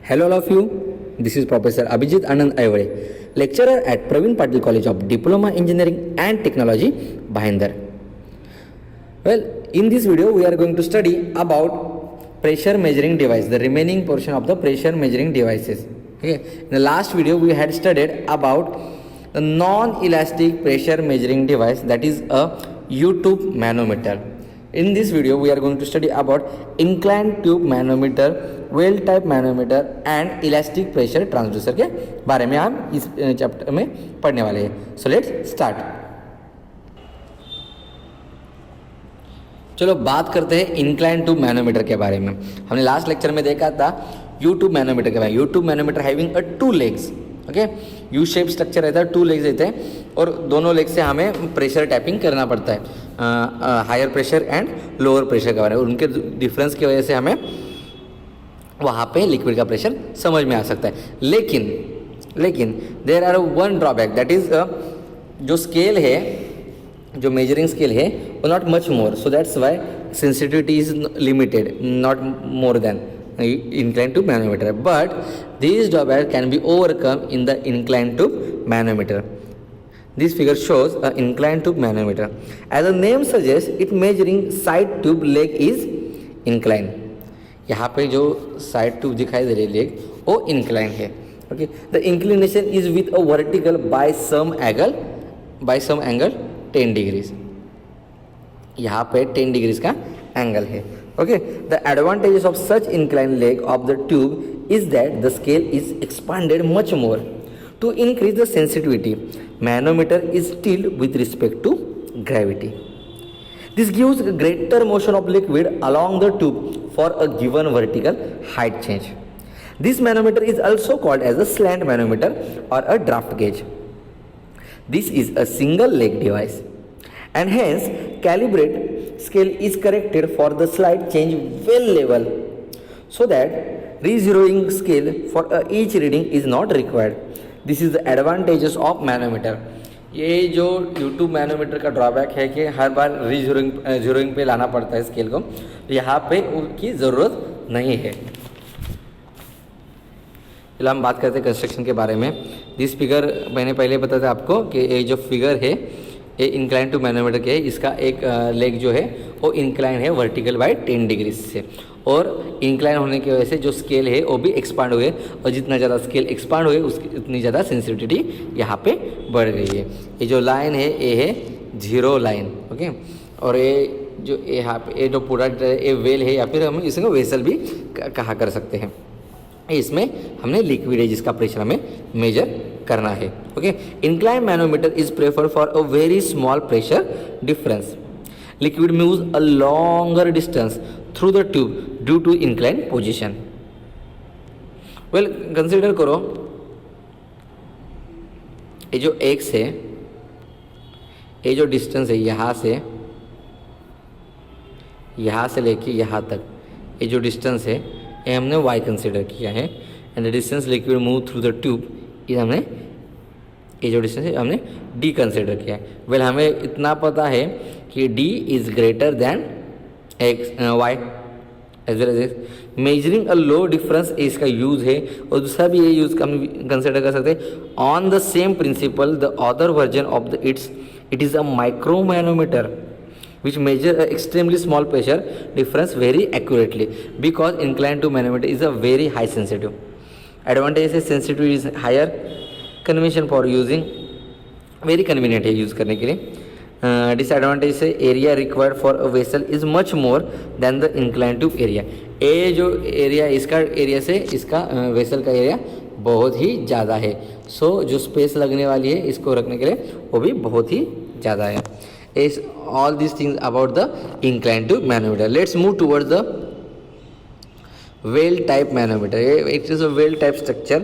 Hello all of you, this is Professor Abhijit Anand Ayvade, lecturer at Praveen Patil College of Diploma Engineering and Technology, Bhayandar. Well, in this video we are going to study about pressure measuring device, the remaining portion of the pressure measuring devices. Okay. In the last video we had studied about the non-elastic pressure measuring device, that is a U-tube manometer. In this video we are going to study about inclined tube manometer, well type manometer and elastic pressure transducer के बारे में हम इस chapter में पढ़ने वाले हैं. So let's start. चलो बात करते हैं इंक्लाइन ट्यूब मैनोमीटर के बारे में. हमने लास्ट लेक्चर में देखा था यू ट्यूब मैनोमीटर के बारे में. You tube manometer having a 2 legs. Okay, U shape structure रहता है, 2 legs रहते हैं और दोनों लेग से हमें प्रेशर टैपिंग करना पड़ता है, higher pressure and lower pressure के बारे में. उनके डिफरेंस की वजह से हमें वहाँ पे लिक्विड का प्रेशर समझ में आ सकता है. लेकिन there are one drawback, that is जो स्केल है, जो मेजरिंग स्केल है वो not much more, so that's why sensitivity is limited, not more than inclined tube manometer, but these drawbacks can be overcome in the inclined tube manometer. This figure shows an inclined tube manometer. As the name suggests, it measuring side tube leg is inclined. यहाँ पे जो side tube दिखाई दे रही है leg वो incline है. Okay, the inclination is with a vertical by some angle 10 degrees. यहाँ पे 10 डिग्रीज का एंगल है. Okay, the advantages of such incline leg of the tube is that the scale is expanded much more to increase the sensitivity. Manometer is tilted with respect to gravity. This gives greater motion of liquid along the tube for a given vertical height change. This manometer is also called as a slant manometer or a draft gauge. This is a single leg device and hence calibrate scale is corrected for the slight change well level so that re-zeroing scale for each reading is not required. This is the advantages of manometer. ये जो YouTube manometer का drawback है कि हर बार रीजोरिंग पे लाना पड़ता है scale को, तो यहाँ पे उसकी ज़रूरत नहीं है. चलो हम बात करते हैं कंस्ट्रक्शन के बारे में. दिस फिगर मैंने पहले बताया था आपको कि ये जो फिगर है ये इंक्लाइन टू मैनोमीटर के है. इसका एक लेग जो है वो इंक्लाइन है वर्टिकल बाय 10 डिग्रीज से, और इंक्लाइन होने की वजह से जो स्केल है वो भी एक्सपांड हुए, और जितना ज़्यादा स्केल एक्सपांड हुए उतनी ज़्यादा सेंसिटिविटी यहाँ पे बढ़ गई है. ये जो लाइन है ये है 0 लाइन. ओके, और ये जो यहाँ पे ये जो पूरा ये वेल है या फिर हम इसको वेसल भी कहा कर सकते हैं. इसमें हमने लिक्विड है जिसका प्रेशर हमें मेजर करना है. Okay, incline manometer is prefer for a very small pressure difference. Liquid moves a longer distance through the tube due to incline position. Well, consider करो ये जो एक्स है, ये जो डिस्टेंस है यहाँ से लेके यहाँ तक, ये जो डिस्टेंस है ये हमने y कंसिडर किया है, and the distance liquid move through the tube ये हमने, ये जो डिस्टेंस है हमने d कंसिडर किया है. वेल, हमें इतना पता है कि d is greater than y as well as measuring a low difference इसका यूज़ है. और दूसरा भी ये यूज़ हम कंसिडर कर सकते हैं. On the same principle the other version of the it is a micro manometer which measure an extremely small pressure difference very accurately because inclined tube manometer is a very high sensitive. Advantage is sensitivity is higher, convenient for using, very convenient है use करने के लिए. Disadvantage से area required for a vessel is much more than the inclined tube area. ये जो area इसका area से इसका वेसल का एरिया बहुत ही ज़्यादा है. सो जो स्पेस लगने वाली है इसको रखने के लिए वो भी बहुत ही ज़्यादा है. Is all these things about the inclined tube manometer. Let's move towards the well type manometer. It is a well type structure,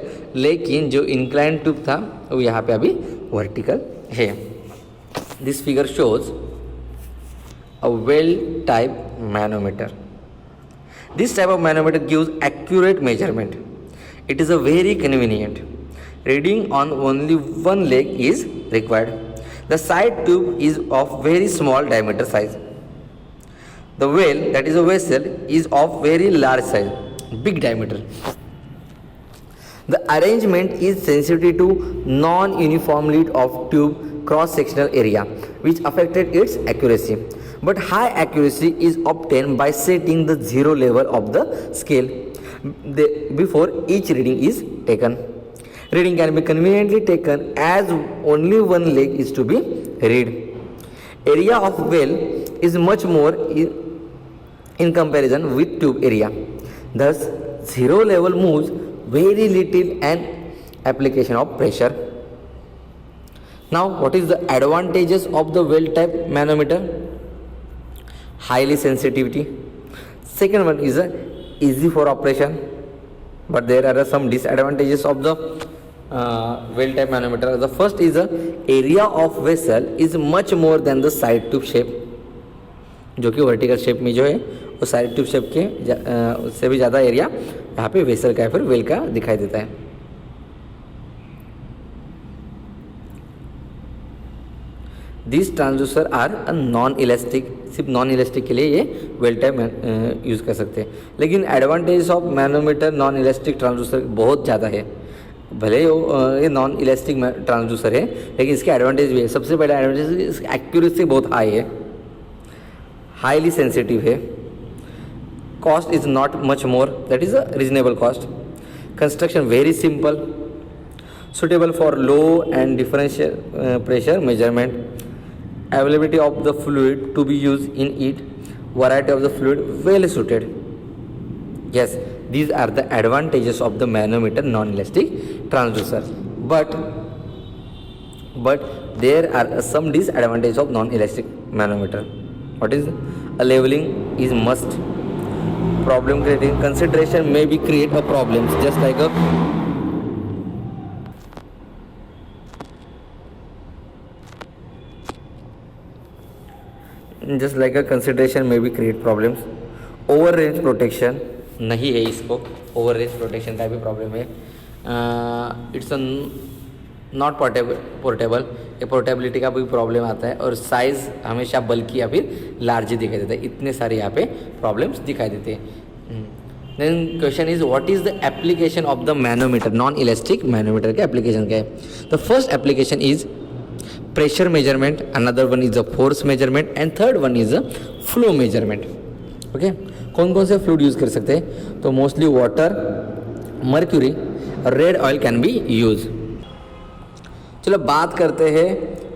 लेकिन जो inclined tube था वो यहाँ पे अभी vertical है. This figure shows a well type manometer. This type of manometer gives accurate measurement. It is a very convenient. Reading on only one leg is required. The side tube is of very small diameter size. The well, that is a vessel, is of very large size, big diameter. The arrangement is sensitive to non-uniformity of tube cross-sectional area, which affected its accuracy. But high accuracy is obtained by setting the zero level of the scale before each reading is taken. Reading can be conveniently taken as only one leg is to be read. Area of well is much more in comparison with tube area. Thus, zero level moves very little and application of pressure. Now, what is the advantages of the well type manometer? Highly sensitivity. Second one is easy for operation, but there are some disadvantages of the well type manometer. The first is area of vessel is much more than the side tube shape, जो कि vertical shape में जो है वो side tube shape के उससे भी ज़्यादा एरिया यहाँ पे वेसल का या फिर वेल का दिखाई देता है. This transducer are non elastic. सिर्फ नॉन इलास्टिक के लिए ये वेल टाइप यूज़ कर सकते हैं. लेकिन advantage of manometer non elastic transducer बहुत ज़्यादा है. भले ये नॉन इलास्टिक ट्रांसड्यूसर है लेकिन इसके एडवांटेज भी है. सबसे पहला एडवांटेज इसकी एक्यूरेसी बहुत हाई है, हाईली सेंसिटिव है. Cost is not much more, that is a reasonable cost. Construction very simple, suitable for low and differential pressure measurement. Availability of the fluid to be used in it, variety of the fluid well suited. Yes, these are the advantages of the manometer non-elastic transducer. But there are some disadvantages of non-elastic manometer. What is a leveling is must. Problem creating consideration may be create a problem, just like a consideration may be create problems. Over range protection नहीं है इसको, over range protection का भी problem है. It's not portable, ये portability का भी problem आता है. और साइज़ हमेशा बल्कि या फिर लार्ज दिखाई देता है. इतने सारे यहाँ पे प्रॉब्लम्स दिखाई देते हैं. Then question is what is the application of the manometer. Non elastic manometer के एप्लीकेशन क्या है? The first application is pressure measurement, another one is a force measurement and third one is a flow measurement. Okay, कौन कौन से fluid use कर सकते हैं? तो मोस्टली वाटर, मर्क्यूरी और red oil can be use. चलो बात करते हैं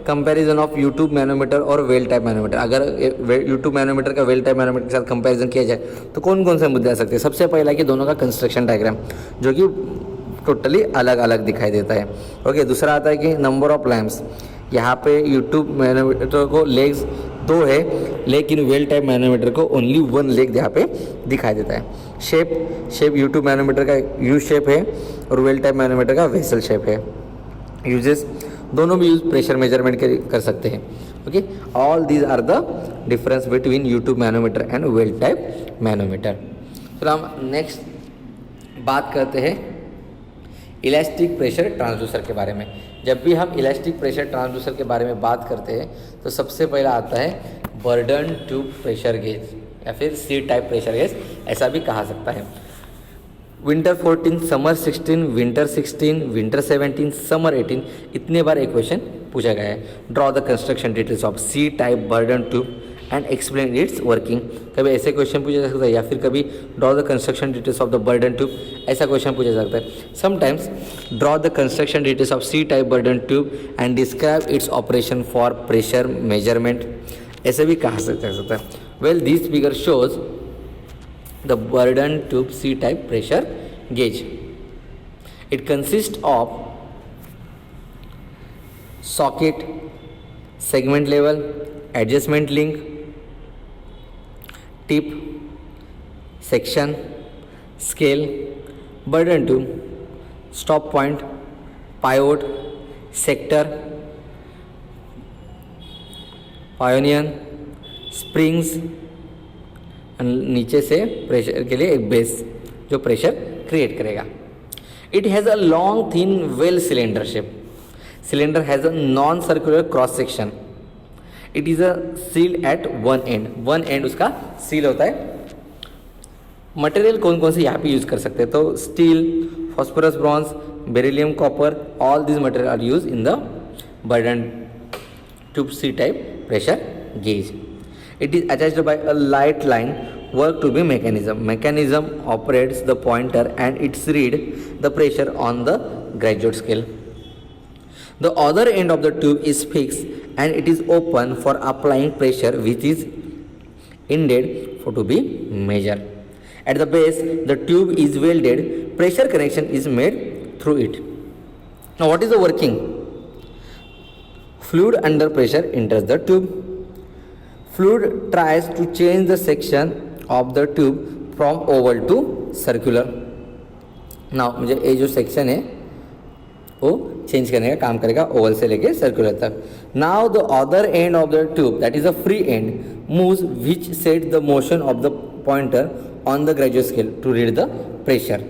कंपैरिजन ऑफ यूट्यूब मैनोमीटर और वेल टाइप मैनोमीटर. अगर यूट्यूब मैनोमीटर का वेल टाइप मैनोमीटर के साथ कंपैरिजन किया जाए तो कौन कौन से मुद्दे आ सकते हैं? सबसे पहला कि दोनों का कंस्ट्रक्शन डायग्राम जो कि टोटली अलग अलग दिखाई देता है. ओके, दूसरा आता है कि नंबर ऑफ लैम्प्स. यहाँ पे यूट्यूब मैनोमीटर को लेग्स 2 है लेकिन वेल टाइप मैनोमीटर को ओनली 1 लेग यहाँ पे दिखाई देता है. शेप यूट्यूब मैनोमीटर का यू शेप है और वेल टाइप मैनोमीटर का वेसल शेप है. यूजेस दोनों भी यूज प्रेशर मेजरमेंट कर सकते हैं. Okay, all these are the difference between U tube manometer and well type manometer. फिर हम नेक्स्ट बात करते हैं इलास्टिक प्रेशर ट्रांसड्यूसर के बारे में. जब भी हम इलास्टिक प्रेशर ट्रांसड्यूसर के बारे में बात करते हैं तो सबसे पहला आता है बर्डन ट्यूब प्रेशर गेज या फिर सी टाइप प्रेशर गेज, ऐसा भी कहा सकता है. Winter 14, summer 16, winter 16, winter 17, summer 18, इतने बार एक क्वेश्चन पूछा गया है. Draw the construction details of C type Bourdon tube and explain its working. कभी ऐसे क्वेश्चन पूछा जा सकता है या फिर कभी draw the construction details of the Bourdon tube, ऐसा क्वेश्चन पूछा जा सकता है. Sometimes draw the construction details of C type Bourdon tube and describe its operation for pressure measurement, ऐसे भी कहा जा सकता है. Well, this figure shows the Bourdon tube C type pressure gauge. It consist of socket, segment level, adjustment link, tip, section, scale, Bourdon tube, stop point, pivot, sector, पायोनियन, springs, नीचे से pressure के लिए एक बेस जो pressure create करेगा. It has a long thin well cylinder shape. Cylinder has a non circular cross section. It is a sealed at one end उसका seal होता है. मटेरियल कौन कौन से यहाँ पे यूज़ कर सकते हैं? तो steel, phosphorus, bronze, beryllium, copper, all these material are used in the Bourdon tube C-type pressure gauge. It is attached by a light line work to be mechanism. Mechanism operates the pointer and it's read the pressure on the graduate scale. The other end of the tube is fixed and it is open for applying pressure which is ended for to be measured. At the base, the tube is welded, pressure connection is made through it. Now what is the working? Fluid under pressure enters the tube. Fluid tries to change the section of the tube from oval to circular. Now मुझे ये जो section है वो change करने का काम करेगा Oval से लेके सर्कुलर तक. Now the other end of the tube that is a free end moves which set the motion of the pointer on the graduate scale to read the pressure.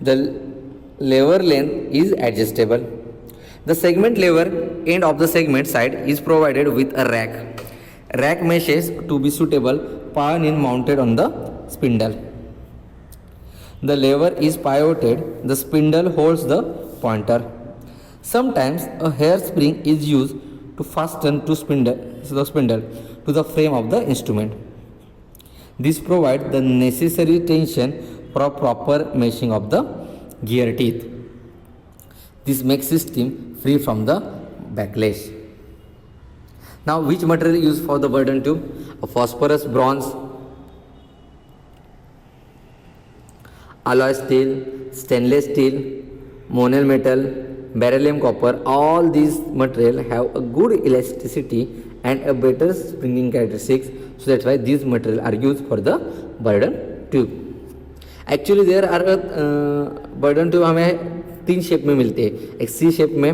The lever length is adjustable. The segment lever end of the segment side is provided with a rack. Rack meshes to be suitable pin in mounted on the spindle. The lever is pivoted. The spindle holds the pointer. Sometimes a hairspring is used to fasten the spindle to the frame of the instrument. This provides the necessary tension for proper meshing of the gear teeth. This makes system free from the backlash. Now which material is used for the Bourdon tube? A phosphorus, bronze, alloy steel, stainless steel, monel metal, beryllium copper. All these material have a good elasticity and a better springing characteristics. So that's why these material are used for the Bourdon tube. Actually there are Bourdon tube हमें 3 shape में मिलते हैं. एक सी shape में,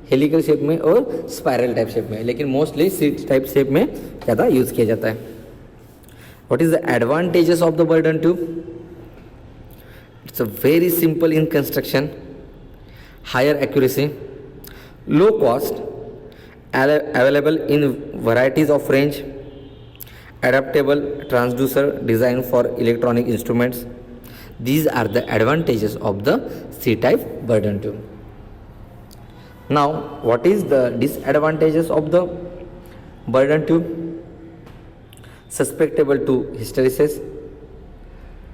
helical shape में और spiral type shape में, लेकिन मोस्टली सी टाइप शेप में ज़्यादा यूज़ किया जाता है. What is the advantages of the Bourdon tube? It's a very simple in construction, higher accuracy, low cost, available in varieties of range, adaptable transducer designed for electronic instruments. These are the advantages of the C-type Bourdon tube. Now, what is the disadvantages of the Bourdon tube? Susceptible to hysteresis,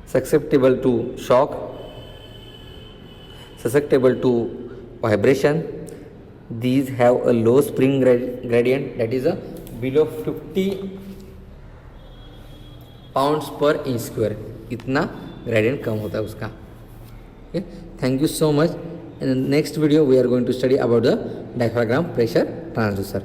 susceptible to shock, susceptible to vibration. These have a low spring gradient, that is a below 50 pounds per inch square. इतना gradient कम होता है उसका. Okay, thank you so much. In the next video we are going to study about the diaphragm pressure transducer.